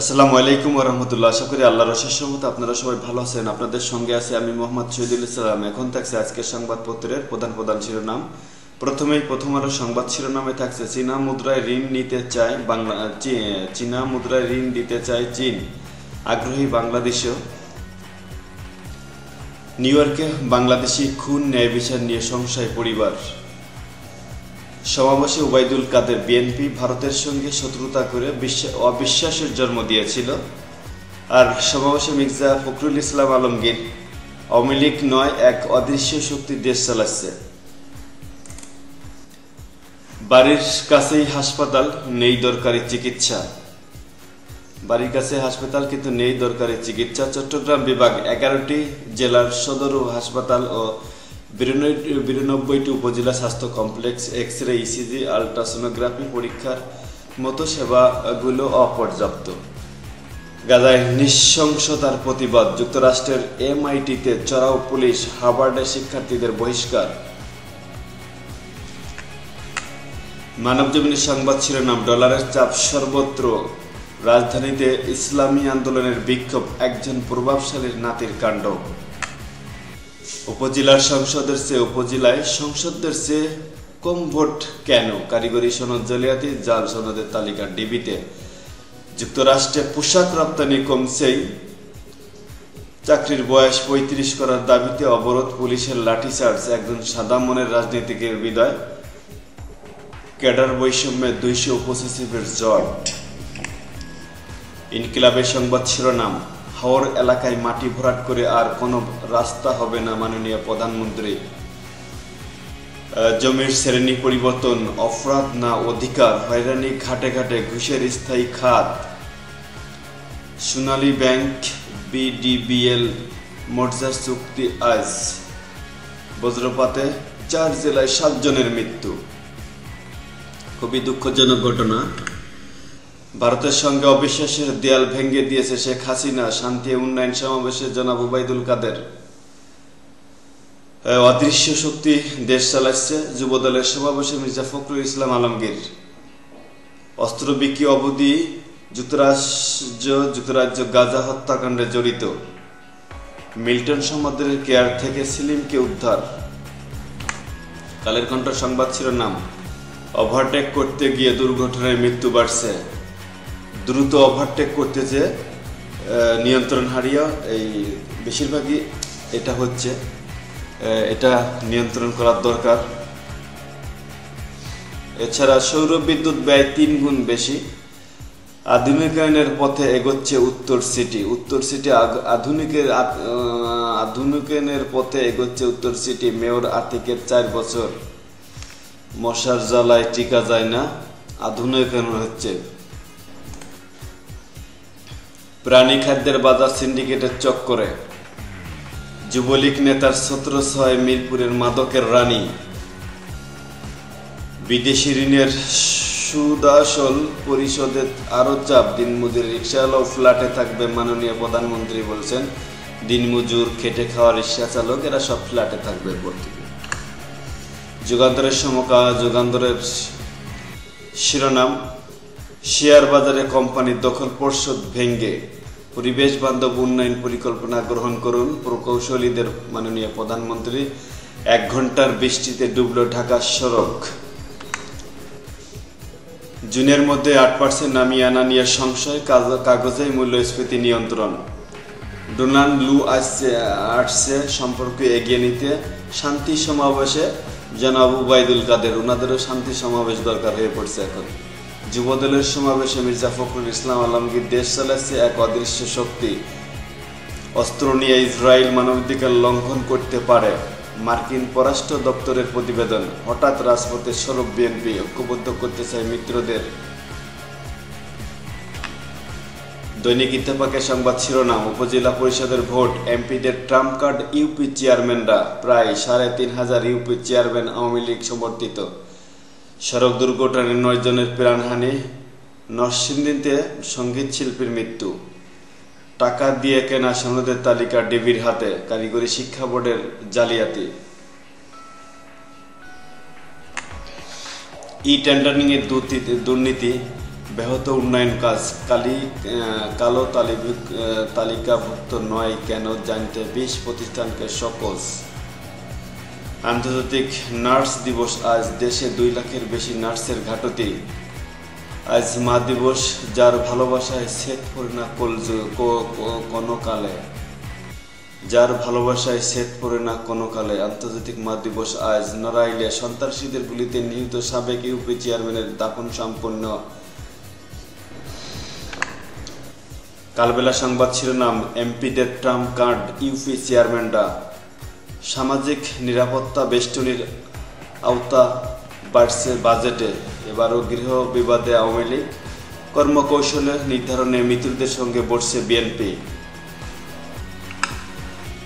আসসালামু আলাইকুম ওয়া রাহমাতুল্লাহ। আশা করি আল্লাহর অশেষ রহমতে আপনারা সবাই ভালো আছেন। আপনাদের সঙ্গে আছি আমি মোহাম্মদ শহীদুল ইসলাম। এখন থাকছে আজকের সংবাদপত্রের প্রধান শিরোনাম। প্রথম আলো সংবাদ শিরোনামে থাকছে চীনা মুদ্রায় ঋণ দিতে চায় চীন, আগ্রহী বাংলাদেশও। নিউ ইয়র্কে বাংলাদেশি খুন ন্যায় বিচার নিয়ে সংশয় পরিবার। সমাবেশে ওবায়দুল কাদের বিএনপি ভারতের সঙ্গে শত্রুতা করে অবিশ্বাসের জন্ম দিয়েছিল। আর সমাবেশে মির্জা ফখরুল ইসলাম আলমগীর আওয়ামী লীগ নয়, এক অদৃশ্য শক্তি দেশ চালাচ্ছে। বাড়ির কাছেই হাসপাতাল, নেই দরকারি চিকিৎসা। বাড়ির কাছে হাসপাতাল কিন্তু নেই দরকারি চিকিৎসা। চট্টগ্রাম বিভাগ 11টি জেলার সদর হাসপাতাল ও 92টি উপজেলা স্বাস্থ্য কমপ্লেক্স এক্স-রে, ইসিজি, আলট্রাসোনোগ্রাফি পরীক্ষার মতো সেবাগুলো অপর্যাপ্ত। গাজায় নৃশংসতার প্রতিবাদ। যুক্তরাষ্ট্রের MIT-তে চড়াও পুলিশ, হার্ভার্ডে শিক্ষার্থীদের বহিষ্কার। মানবজমিনের সংবাদ শিরোনাম ডলারের চাপ সর্বত্র। রাজধানীতে ইসলামী আন্দোলনের বিক্ষোভ, একজন প্রভাবশালীর নাতির কাণ্ড। উপজেলায় সংসদদের চেয়ে কম ভোট কেন? কারিগরি সনদ জালিয়াতি, জাল সনদের তালিকা ডিবিতে। যুক্তরাষ্ট্রে পোশাক রপ্তানি কমছেই, চাকরির বয়স 35 করার দাবিতে অবরোধ, পুলিশের লাঠিচার্জ, একজন সাদা মনের রাজনীতিকের বিদায়। ক্যাডার বৈষম্যে 200 উপসচিবের জট। ইনকিলাবের সংবাদ শিরোনাম হাওর এলাকায় মাটি ভরাট করে আর কোনো রাস্তা হবে না, মাননীয় প্রধানমন্ত্রী। জমির শ্রেণী পরিবর্তন অপরাধ না অধিকার? হয়রানি ঘাটে ঘাটে ঘুষের স্থায়ী খাত। সোনালী ব্যাংক BDBL মর্জার চুক্তি আজ। বজ্রপাতে 4 জেলায় 7 জনের মৃত্যু। খুবই দুঃখজনক ঘটনা। ভারতের সঙ্গে অবিশ্বাসের দেয়াল ভেঙে দিয়েছে শেখ হাসিনা। শান্তি উন্নয়ন সমাবেশে জনাব ওবায়দুল কাদের। অদৃশ্য শক্তি দেশ চালাচ্ছে। যুবদলের সমাবেশে মির্জা ফখরুল ইসলাম আলমগীর। অস্ত্র বিক্রি অবধি যুক্তরাজ্য গাজা হত্যাকাণ্ডে জড়িত। মিল্টন সমাদরের কেয়ার থেকে সেলিমকে উদ্ধার। কালের কণ্ঠ সংবাদ শিরোনাম ওভারটেক করতে গিয়ে দুর্ঘটনায় মৃত্যু বাড়ছে। দ্রুত ওভারটেক করতে যে নিয়ন্ত্রণ হারিয়ে বেশিরভাগই এটা নিয়ন্ত্রণ করার দরকার। এছাড়া সৌর বিদ্যুৎ ব্যয় 3 গুণ বেশি। আধুনিকায়নের পথে এগোচ্ছে উত্তর সিটি। আধুনিকায়নের পথে এগোচ্ছে উত্তর সিটি। মেয়র আতিকের 4 বছর। মশার জ্বালায় টিকা যায় না, আধুনিকায়ন হচ্ছে। প্রাণী খাদ্যের বাজার সিন্ডিকেটের চক্করে। যুবলীগ নেতার ছত্রছায়ায় মিরপুরের মাদকের রানী। বিদেশি ঋণের সুদাসল পরিশোধে আরো চাপ। দিনমজুর রিকশাওয়ালাও ফ্ল্যাটে থাকবে, মাননীয় প্রধানমন্ত্রী বলছেন। দিনমজুর, খেটে খাওয়া রিকশা চালক এরা সব ফ্ল্যাটে থাকবে। যুগান্তরের শিরোনাম শেয়ার বাজারে কোম্পানির দখল পর্ষদ ভেঙ্গে। পরিবেশ বান্ধব উন্নয়ন পরিকল্পনা গ্রহণ করুন প্রকৌশলীদের, মাননীয় প্রধানমন্ত্রী। 1 ঘন্টার বৃষ্টিতে ডুবল ঢাকা সড়ক। জুনের মধ্যে 8% নামিয়ে আনা নিয়ে সংশয়, কাগজে মূল্যস্ফীতি নিয়ন্ত্রণ। ডোনাল্ড লু আসছে সম্পর্ক এগিয়ে নিতে। শান্তি সমাবেশে জনাব ওবায়দুল কাদের। ওনাদেরও শান্তি সমাবেশ দরকার হয়ে পড়ছে এখন। যুবদলের সমাবেশে মির্জা ফখরুল ইসলাম আলমগীর। দেশ চালাচ্ছে এক অদৃশ্য শক্তি। অস্ত্র নিয়ে ইসরায়েল মানবাধিকার লঙ্ঘন করতে পারে, মার্কিন পররাষ্ট্র দপ্তরের প্রতিবেদন। হঠাৎ রাজপথে সরব বিএনপি, ঐক্যবদ্ধ করতে চায় মিত্রদের। দৈনিক ইত্তেফাকের সংবাদ শিরোনাম উপজেলা পরিষদের ভোট, এমপিদের ট্রাম্প কার্ড ইউপি চেয়ারম্যানরা। প্রায় 3500 ইউপি চেয়ারম্যান আওয়ামী লীগ সমর্থিত। সড়ক দুর্ঘটনায় 9 জনের প্রাণহানি। নরসিংদীতে সঙ্গীত শিল্পীর মৃত্যু। টাকা দিয়ে কেনা সনদের তালিকা ডিবির হাতে। কারিগরি শিক্ষা বোর্ডের জালিয়াতি। টেন্ডারিং এর দুর্নীতি। ব্যাহত উন্নয়ন কাজ কালো তালিকাভুক্ত নয় কেন জানতে 20 প্রতিষ্ঠানকে সকোজ। আন্তর্জাতিক নার্স দিবস আজ, দেশে 2 লাখের বেশি নার্সের ঘাটতি। আজ মা দিবস, যার ভালোবাসায় ছেদ পড়ে না কোনো কালে, যার ভালোবাসায় ছেদ পড়ে না কোনো কালে। আন্তর্জাতিক মা দিবস আজ। নড়াইলে সন্ত্রাসীদের গুলিতে নিহত সাবেক ইউপি চেয়ারম্যানের দাফন সম্পন্ন। কালবেলা সংবাদ শিরোনাম, এমপিদের ট্রাম্প কার্ড ইউপি চেয়ারম্যানরা। সামাজিক নিরাপত্তা বেষ্টনীর আওতা বাড়ছে বাজেটে। এবারও গৃহ বিবাদে আওয়ামী লীগ, কর্মকৌশলে নির্ধারণে মিত্রদের সঙ্গে বসছে বিএনপি।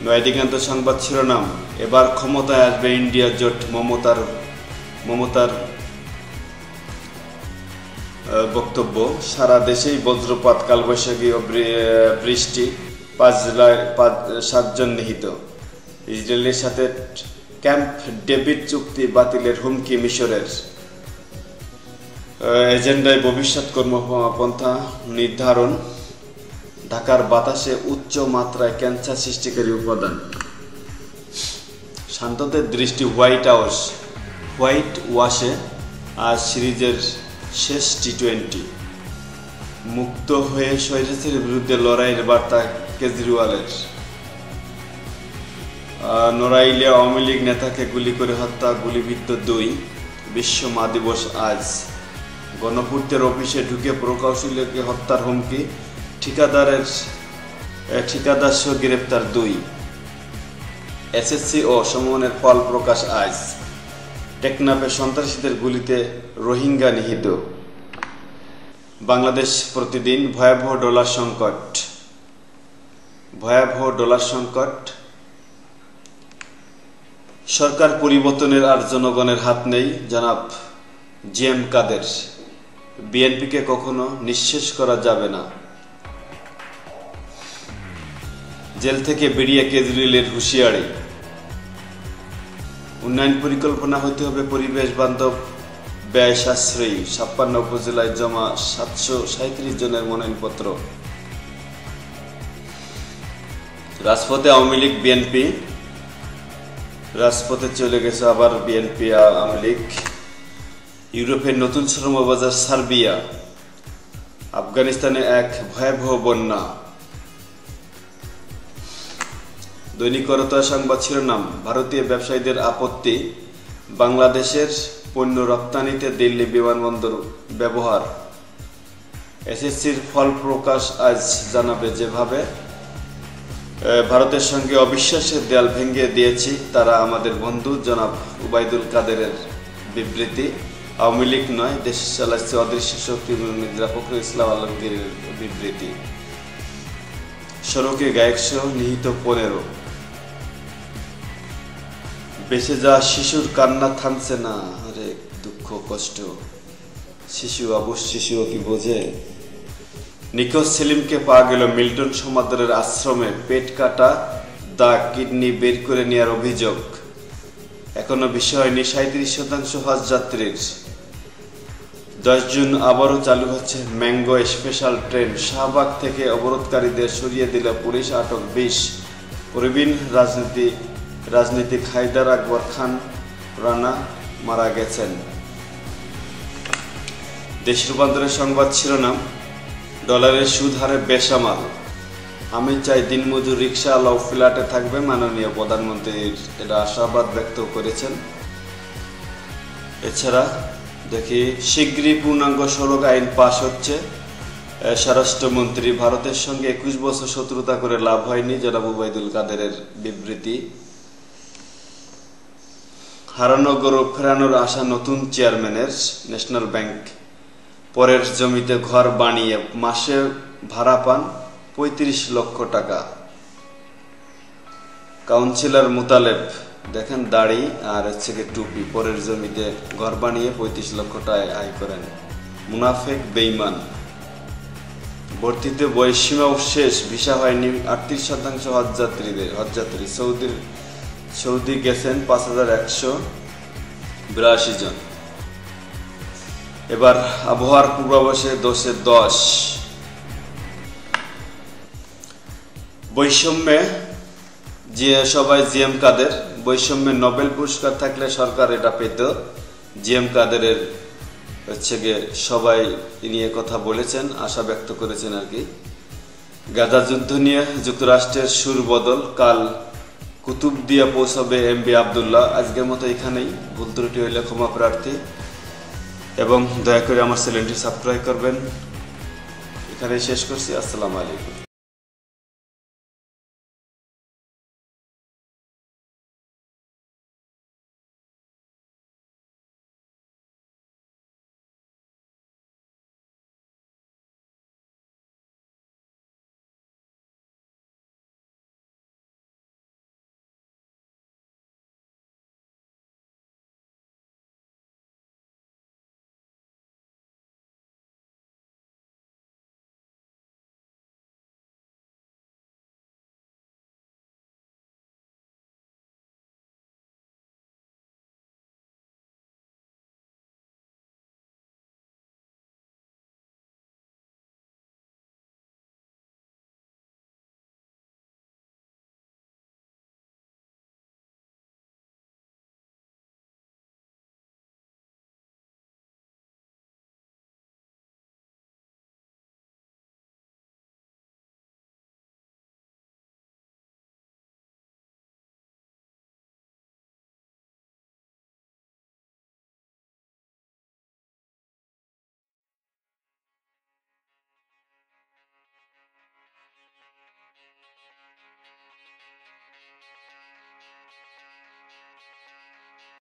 নয়াদিগন্ত সংবাদ শিরোনাম, এবার ক্ষমতায় আসবে ইন্ডিয়া জোট, মমতার বক্তব্য। সারা দেশেই বজ্রপাত, কালবৈশাখী ও বৃষ্টি, 7 জন নিহত। ইসরায়েলের সাথে ক্যাম্প ডেভিড চুক্তি বাতিলের হুমকি মিশরের। এজেন্ডায় ভবিষ্যৎ কর্মপন্থা নির্ধারণ। ঢাকার বাতাসে উচ্চ মাত্রায় ক্যান্সার সৃষ্টিকারী উপাদান। শান্তদের দৃষ্টি হোয়াইট ওয়াশে। আজ সিরিজের শেষ টি20। মুক্ত হয়ে স্বৈরাচারের বিরুদ্ধে লড়াইয়ের বার্তা কেজরিওয়ালের। নড়াইলে আওয়ামী লীগ নেতাকে গুলি করে হত্যা, গুলিবিদ্ধ 2। বিশ্ব মা দিবস আজ। গণপূর্তের অফিসে ঢুকে প্রকৌশলীকে হত্যার হুমকি, ঠিকাদার সহ গ্রেপ্তার 2। এসএসসি ও সমমানের ফল প্রকাশ আজ। টেকনাফে সন্ত্রাসীদের গুলিতে রোহিঙ্গা নিহত। বাংলাদেশ প্রতিদিন, ভয়াবহ ডলার সংকট। সরকার পরিবর্তনের আর জনগণের হাত নেই, জনাব জিএম কাদের। বিএনপিকে কখনো নিঃশেষ করা যাবে না। জেল থেকে বেরিয়ে কেজরিওয়ালের হুঁশিয়ারি। উন্নয়ন পরিকল্পনা হতে হবে পরিবেশ বান্ধব, ব্যয় সাশ্রয়ী। 56 উপজেলায় জমা 737 জনের মনোনয়নপত্র। রাজপথে আওয়ামী লীগ বিএনপি। রাজপথে চলে গেছে আবার বিএনপি আওয়ামী লীগ। ইউরোপের নতুন শ্রমবাজার সার্বিয়া। আফগানিস্তানে এক ভয়াবহ বন্যা। দৈনিক করতোয়া সংবাদ শিরোনাম, ভারতীয় ব্যবসায়ীদের আপত্তি, বাংলাদেশের পণ্য রপ্তানিতে দিল্লি বিমানবন্দর ব্যবহার। এসএসসির ফল প্রকাশ আজ জানাবে। যেভাবে ভারতের সঙ্গে অবিশ্বাসের দেয়াল ভেঙে দিয়েছি, তারা আমাদের বন্ধু, জনাব উবাইদুল কাদেরের বিবৃতি। আওয়ামী লীগ নয়, দেশ চালাচ্ছে অদৃশ্য শক্তি, মির্জা ফখরুল ইসলাম আলমগীরের বিবৃতি। সড়কে গায়কসহ নিহত 15। বেঁচে যাওয়া শিশুর কান্না থামছে না। আরে দুঃখ কষ্ট, শিশু অবশ্য শিশুও কি বোঝে। নিখোঁজ সেলিমকে পাওয়া গেল মিল্টন সমাদরের আশ্রমে। পেট কাটা দাগ, কিডনি বের করে নেওয়ার অভিযোগ। এখনো বিষয় হয়নি 37% হজ যাত্রীর। 10 জুন আবারও চালু হচ্ছে ম্যাঙ্গো স্পেশাল ট্রেন। শাহবাগ থেকে অবরোধকারীদের সরিয়ে দিল পুলিশ, আটক 20। প্রবীণ রাজনীতিক হায়দার আকবর খান রানা মারা গেছেন। দেশ রূপান্তরের সংবাদ শিরোনাম, ডলারের সুদ হারে বেসামাল। আমি চাই দিনমজুর, রিক্সাওয়ালা ও ফ্ল্যাটে থাকবে, মাননীয় প্রধানমন্ত্রীর এটা আশাবাদ ব্যক্ত করেছেন। এছাড়া দেখি শীঘ্রই পূর্ণাঙ্গ সড়ক আইন পাশ হচ্ছে। স্বরাষ্ট্রমন্ত্রী, ভারতের সঙ্গে 21 বছর শত্রুতা করে লাভ হয়নি, জনাব উবাইদুল কাদেরের বিবৃতি। হারানো গৌরব ফেরানোর আশা নতুন চেয়ারম্যানের। ন্যাশনাল ব্যাংক পরের জমিতে ঘর বানিয়ে মাসে ভাড়া পান 35 লক্ষ টাকা। কাউন্সিলর মুতালেব, দেখেন দাড়ি আর হচ্ছে টুপি, পরের জমিতে ঘর বানিয়ে 35 লক্ষ টাকা আয় করেন। মুনাফেক বেঈমান। ভর্তিতে বয়সসীমাও শেষ, ভিসা হয়নি 38% হজযাত্রী। সৌদি গেছেন 5182 জন। এবার আবহাওয়ার পূর্বাভাসে 10-10। বৈষম্যে যে সবাই জিএম কাদের, বৈষম্যে নোবেল পুরস্কার থাকলে সরকার এটা পেত। জিএম কাদেরের হচ্ছে গিয়ে সবাই নিয়ে কথা বলেছেন, আশা ব্যক্ত করেছেন আর কি। গাজা যুদ্ধ নিয়ে যুক্তরাষ্ট্রের সুর বদল, কাল কুতুবদিয়া পৌঁছাবে এমবি আবদুল্লাহ। আজকের মতো এখানেই, ভুল ত্রুটি হইলে ক্ষমা প্রার্থী এবং দয়া করে আমার চ্যানেলটি সাবস্ক্রাইব করবেন। এখানেই শেষ করছি। আসসালামু আলাইকুম।